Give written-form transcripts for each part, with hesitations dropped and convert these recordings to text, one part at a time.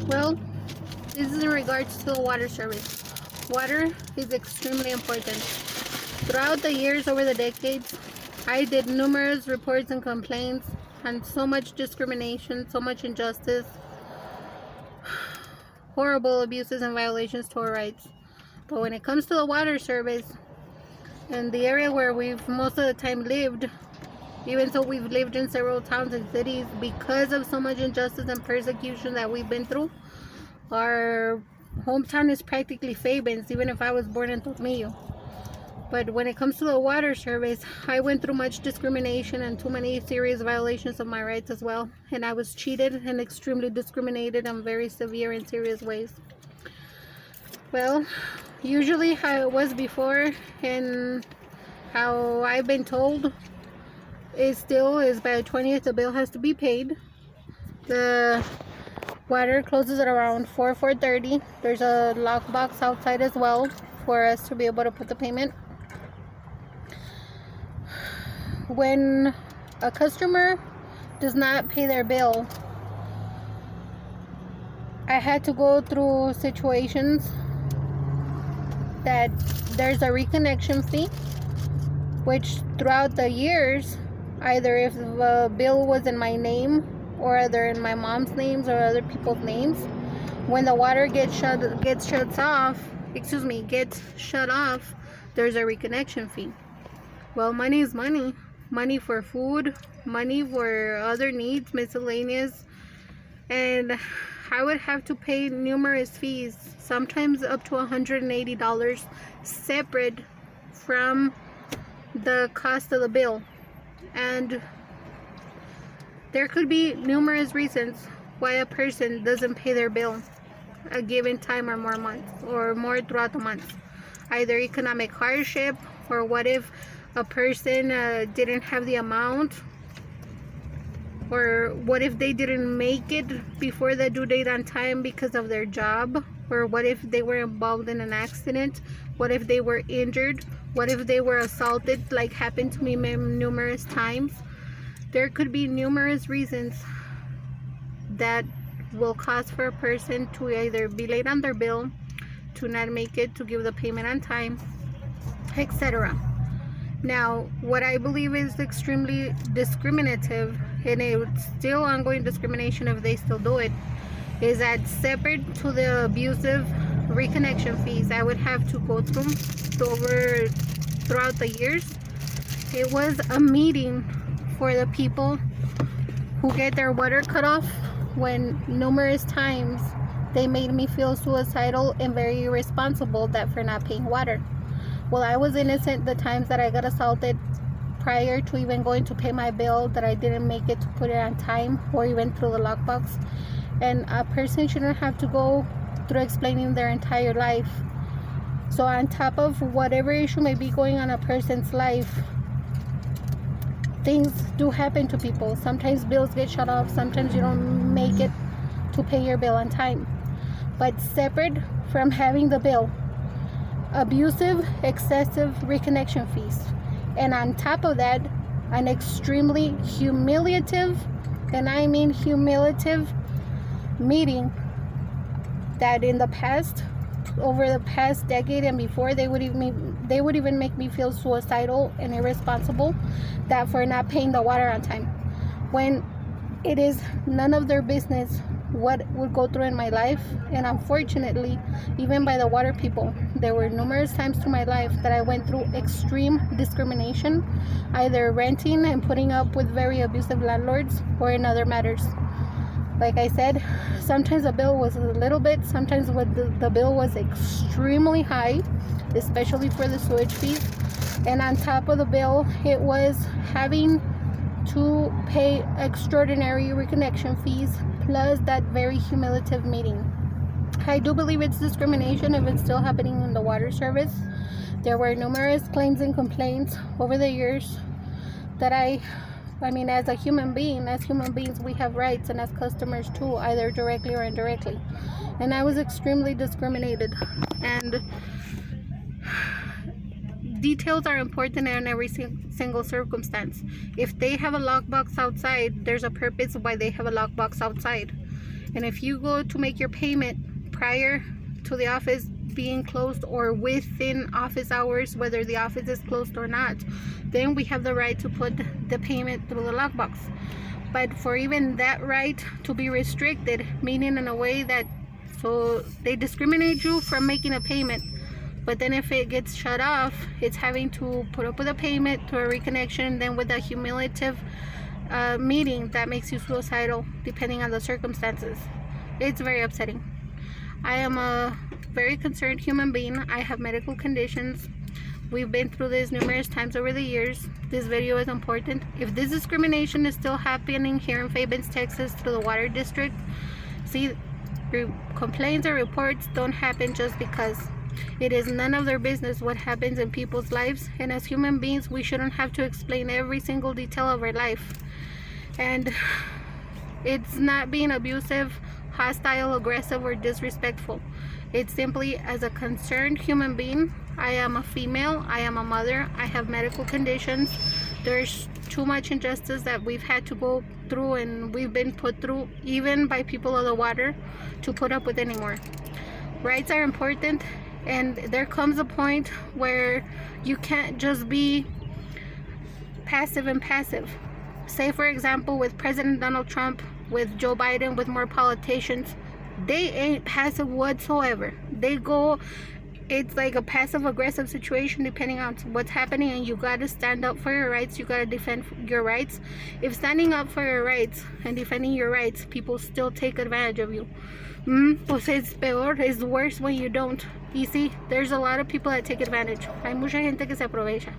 Well, this is in regards to the water service. Water is extremely important. Throughout the years, over the decades, I did numerous reports and complaints on so much discrimination, so much injustice, horrible abuses and violations to our rights. But when it comes to the water service, in the area where we've most of the time lived, even though we've lived in several towns and cities, because of so much injustice and persecution that we've been through, our hometown is practically famous, even if I was born in Tornillo. But when it comes to the water service, I went through much discrimination and too many serious violations of my rights as well. And I was cheated and extremely discriminated in very severe and serious ways. Well, usually how it was before and how I've been told is by the 20th the bill has to be paid. The water closes at around 4:30. There's a lockbox outside as well for us to be able to put the payment. When a customer does not pay their bill, I had to go through situations that there's a reconnection fee, which throughout the years, either if the bill was in my name or either in my mom's names or other people's names, when the water gets shut off, there's a reconnection fee. Well, money is money. Money for food, money for other needs, miscellaneous, and I would have to pay numerous fees, sometimes up to $180 separate from the cost of the bill. And there could be numerous reasons why a person doesn't pay their bill a given time or more months or more throughout the month. Either economic hardship, or what if a person didn't have the amount, or what if they didn't make it before the due date on time because of their job, or what if they were involved in an accident, what if they were injured, what if they were assaulted, like happened to me numerous times. There could be numerous reasons that will cause for a person to either be late on their bill, to not make it, to give the payment on time, etc. Now, what I believe is extremely discriminative, and it's still ongoing discrimination if they still do it, is that separate to the abusive reconnection fees I would have to go through throughout the years, it was a meeting for the people who get their water cut off, when numerous times they made me feel suicidal and very irresponsible for not paying water. Well, I was innocent the times that I got assaulted prior to even going to pay my bill, that I didn't make it to put it on time or even through the lockbox. And a person shouldn't have to go through explaining their entire life. So on top of whatever issue may be going on a person's life, things do happen to people. Sometimes bills get shut off, sometimes you don't make it to pay your bill on time. But separate from having the bill, abusive, excessive reconnection fees, and on top of that, an extremely humiliative, and I mean humiliative, meeting that in the past, over the past decade and before, they would even make me feel suicidal and irresponsible that for not paying the water on time, when it is none of their business what would go through in my life. And unfortunately, even by the water people, there were numerous times through my life that I went through extreme discrimination, either renting and putting up with very abusive landlords, or in other matters. Like I said, sometimes the bill was a little bit, sometimes the bill was extremely high, especially for the sewage fees. And on top of the bill, it was having to pay extraordinary reconnection fees, plus that very humiliative meeting. I do believe it's discrimination if it's still happening in the water service. There were numerous claims and complaints over the years that I mean, as human beings, we have rights, and as customers too, either directly or indirectly. And I was extremely discriminated. And details are important in every single circumstance. If they have a lockbox outside, there's a purpose why they have a lockbox outside. And if you go to make your payment prior to the office being closed or within office hours, whether the office is closed or not, then we have the right to put the payment through the lockbox. But for even that right to be restricted, meaning in a way that, so they discriminate you from making a payment, but then if it gets shut off, it's having to put up with a payment to a reconnection, then with a humiliative meeting that makes you suicidal depending on the circumstances. It's very upsetting. I am a very concerned human being. I have medical conditions. We've been through this numerous times over the years. This video is important. If this discrimination is still happening here in Fairbanks, Texas through the water district, see, complaints or reports don't happen just because. It is none of their business what happens in people's lives, and as human beings we shouldn't have to explain every single detail of our life. And it's not being abusive, hostile, aggressive, or disrespectful. It's simply, as a concerned human being, I am a female, I am a mother, I have medical conditions. There's too much injustice that we've had to go through and we've been put through, even by people of the water, to put up with anymore. Rights are important, and there comes a point where you can't just be passive and passive. Say for example with President Donald Trump, with Joe Biden, with more politicians, they ain't passive whatsoever. They go, it's like a passive aggressive situation depending on what's happening, and you got to stand up for your rights. You got to defend your rights. If standing up for your rights and defending your rights, people still take advantage of you, pues es peor, it's worse when you don't. You see, there's a lot of people that take advantage. Hay mucha gente que se aprovecha.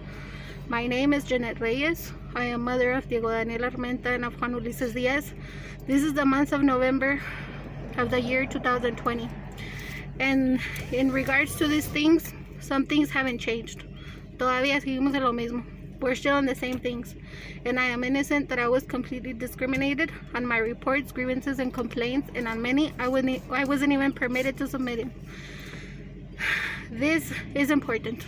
My name is Jeanette Reyes. I am mother of Diego Daniel Armenta and of Juan Ulises Diaz. This is the month of November of the year 2020. And in regards to these things, some things haven't changed. Todavía seguimos en lo mismo. We're still in the same things. And I am innocent that I was completely discriminated on my reports, grievances, and complaints, and on many I wasn't even permitted to submit it. This is important.